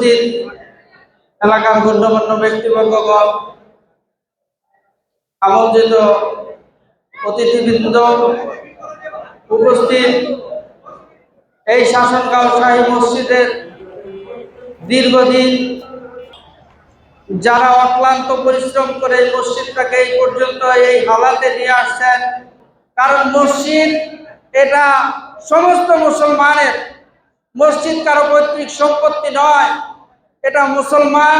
উপস্থিত এলাকার গণ্যমান্য ব্যক্তিবর্গগণ, আমন্ত্রিত অতিথিবৃন্দ, উপস্থিত এই শাসনগাঁও শাহী মসজিদের দীর্ঘদিন যারা অক্লান্ত পরিশ্রম করে এই মসজিদটাকে এই পর্যন্ত এই হালাতে নিয়ে আসছেন। কারণ মসজিদ এটা সমস্ত মুসলমানের, মসজিদ কারো পৈতৃক সম্পত্তি নয়। এটা মুসলমান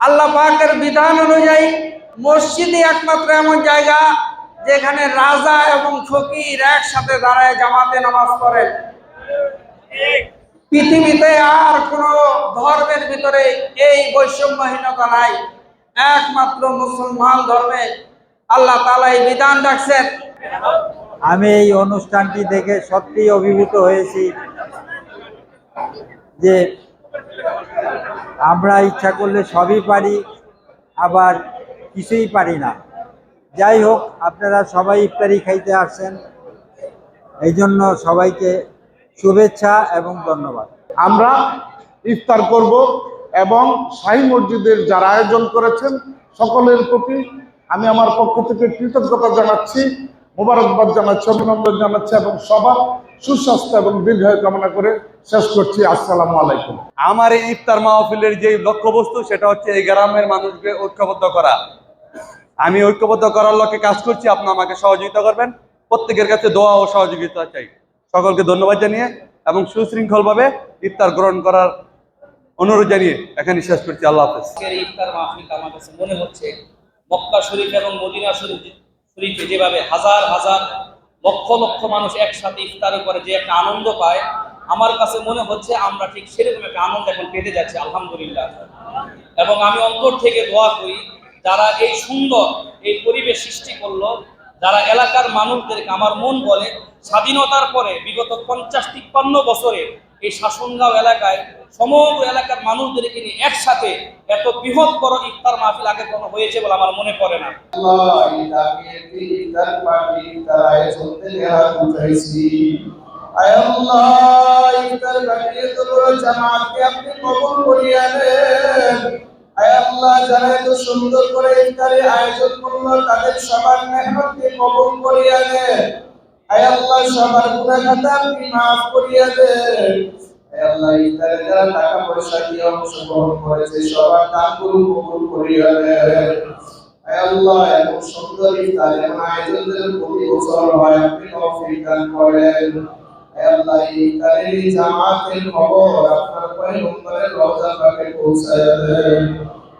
আল্লাহ পাকের বিধান অনুযায়ী মসজিদই একমাত্র এমন জায়গা যেখানে রাজা এবং ফকির একসাথে দাঁড়ায় জামাতে নামাজ পড়েন। পৃথিবীতে আর কোন ধর্মের ভিতরে এই বৈষম্যহীনতা নাই, একমাত্র মুসলমান ধর্মে আল্লাহ তাআলা এই বিধান রাখছেন। আমি এই অনুষ্ঠানটি দেখে সত্যি অভিভূত হয়েছি যে আমরা ইচ্ছা করলে সবই পারি, আবার কিছুই পারি না। যাই হোক, আপনারা সবাই ইফতারি খাইতে আসছেন, এই জন্য সবাইকে শুভেচ্ছা এবং ধন্যবাদ। আমরা ইফতার করব এবং শাহী মসজিদের যারা আয়োজন করেছেন সকলের প্রতি আমি আমার পক্ষ থেকে কৃতজ্ঞতা জানাচ্ছি, মোবারকবাদ জানাচ্ছি, অভিনন্দন জানাচ্ছি এবং সবার সুস্বাস্থ্য এবং দীর্ঘায়ু কামনা করে শেষ করছি। আসসালামু আলাইকুম। আমার এই ইফতার মাহফিলের যে লক্ষ্যবস্তু সেটা হচ্ছে এই গ্রামের মানুষকে ঐক্যবদ্ধ করা। আমি ঐক্যবদ্ধ করার লক্ষ্যে কাজ করছি, আপনি আমাকে সহযোগিতা করবেন। প্রত্যেকের কাছে দোয়া ও সহযোগিতা চাই। সকলকে ধন্যবাদ জানিয়ে এবং সুশৃঙ্খলভাবে ইফতার গ্রহণ করার অনুরোধ জানিয়ে এখানে শেষ করছি। আল্লাহ হাফেজ। ইফতার মাহফিলটা আমার কাছে মনে হচ্ছে মক্কা শরীফ এবং মদিনা শরীফে যেভাবে হাজার হাজার লক্ষ লক্ষ মানুষ একসাথে ইফতার করে যে একটা আনন্দ পায়, আমার কাছে মনে হচ্ছে আমরা ঠিক সেরকম একটা আনন্দ এখন পেতে যাচ্ছি, আলহামদুলিল্লাহ। এবং আমি অন্তর থেকে দোয়া করি যারা এই সুন্দর এই পরিবেশ সৃষ্টি করলো, যারা এলাকার মানুষদেরকে, আমার মন বলে স্বাধীনতার পরে বিগত 50-53 বছরে এই শাসনগাঁও এলাকায় সমগ্র এলাকার মানুষদেরকে নিয়ে একসাথে এত বৃহৎ বড় ইফতার মাহফিল আগে কোনো হয়েছে বলে আমার মনে পড়ে না। যারা এত সুন্দর করে ইফতারের আয়োজন করলো তাদের সবার মেহনতকে কবুল করিয়া দেন। আয় আল্লাহ সবার গুনাহ খাতা আপনি মাফ করিয়া দেন। আয় আল্লাহ ইফতারে যারা টাকা পয়সা দিয়ে অংশগ্রহণ করেছে সবার দানগুলো কবুল করিয়া দেন। আয় আল্লাহ এত সুন্দর ইফতার এবং আয়োজনের প্রতি বছর হয় আপনি তৌফিক দান করেন। আয় আল্লাহ ইফতারের জামাতের খবর আপনার পয়গম্বরের রওজা পাকে পৌঁছায় দেন।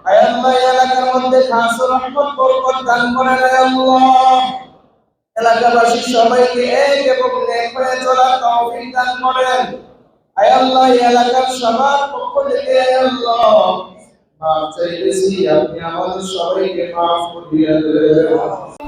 আয় আল্লাহ এলাকার মধ্যে খাস রহমত বরকত দান করেন। আয় আল্লাহ এলাকাবাসী সবাইকে এক এবং নেক হয়ে চলার তৌফিক দান করেন। আয় আল্লাহ এলাকার সবার পক্ষ থেকে আয় আল্লাহ মাফ চাইতেছি, আপনি আমাদের সবাইকে মাফ করিয়া দেন।